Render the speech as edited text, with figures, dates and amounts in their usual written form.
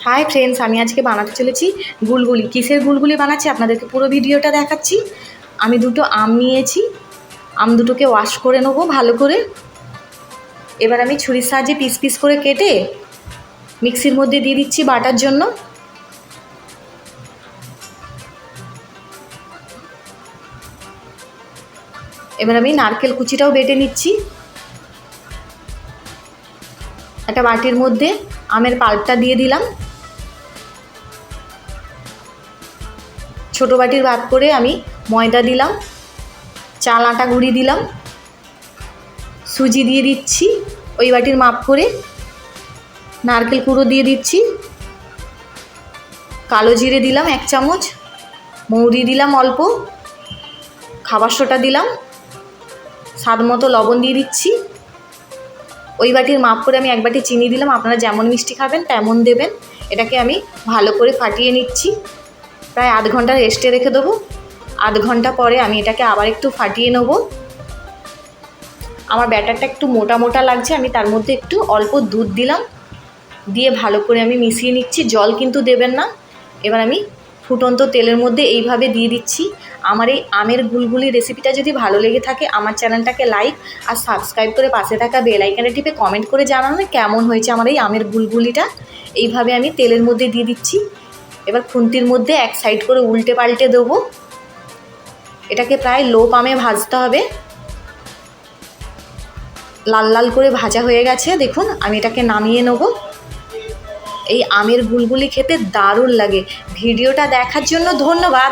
Hi friends, আমি আজকে বানাতে চলেছি গুলগুলি। কিসের গুলগুলি বানাচ্ছি আপনাদেরকে পুরো ভিডিওটা দেখাচ্ছি। আমি দুটো আম নিয়েছি, আম দুটোকে ওয়াশ করে নেবো ভালো করে। এবার আমি ছুরির সাহায্যে পিস পিস করে কেটে মিক্সির মধ্যে দিয়ে দিচ্ছি বাটার জন্য। এবার আমি নারকেল কুচিটাও বেটে নিচ্ছি। একটা বাটির মধ্যে আমের পাল্পটা দিয়ে দিলাম। ছোটো বাটির ভাগ করে আমি ময়দা দিলাম, চাল আটা গুঁড়ি দিলাম, সুজি দিয়ে দিচ্ছি ওই বাটির মাপ করে, নারকেল কুড়ো দিয়ে দিচ্ছি, কালো জিরে দিলাম 1 চামচ, মৌরি দিলাম অল্প, খাবার সোডা দিলাম, স্বাদ মতো লবণ দিয়ে দিচ্ছি। ওই বাটির মাপ করে আমি 1 বাটি চিনি দিলাম। আপনারা যেমন মিষ্টি খাবেন তেমন দেবেন। এটাকে আমি ভালো করে ফাটিয়ে নিচ্ছি। প্রায় আধ ঘন্টা রেস্টে রেখে দেবো। আধ ঘন্টা পরে আমি এটাকে আবার একটু ফাটিয়ে নেব। আমার ব্যাটারটা একটু মোটা মোটা লাগছে, আমি তার মধ্যে একটু অল্প দুধ দিলাম, দিয়ে ভালো করে আমি মিশিয়ে নিচ্ছি। জল কিন্তু দেবেন না। এবার আমি ফুটন্ত তেলের মধ্যে এইভাবে দিয়ে দিচ্ছি। আমার এই আমের গুলগুলি রেসিপিটা যদি ভালো লেগে থাকে আমার চ্যানেলটাকে লাইক আর সাবস্ক্রাইব করে পাশে থাকা বেল আইকনে টিপে কমেন্ট করে জানানো কেমন হয়েছে আমার এই আমের গুলগুলিটা। এইভাবে আমি তেলের মধ্যে দিয়ে দিচ্ছি। এবার খুন্তির মধ্যে এক সাইড করে উল্টে পাল্টে দেবো। এটাকে প্রায় লো পামে ভাজতে হবে। লাল লাল করে ভাজা হয়ে গেছে, দেখুন। আমি এটাকে নামিয়ে নেব। এই আমের গুলগুলি খেতে দারুণ লাগে। ভিডিওটা দেখার জন্য ধন্যবাদ।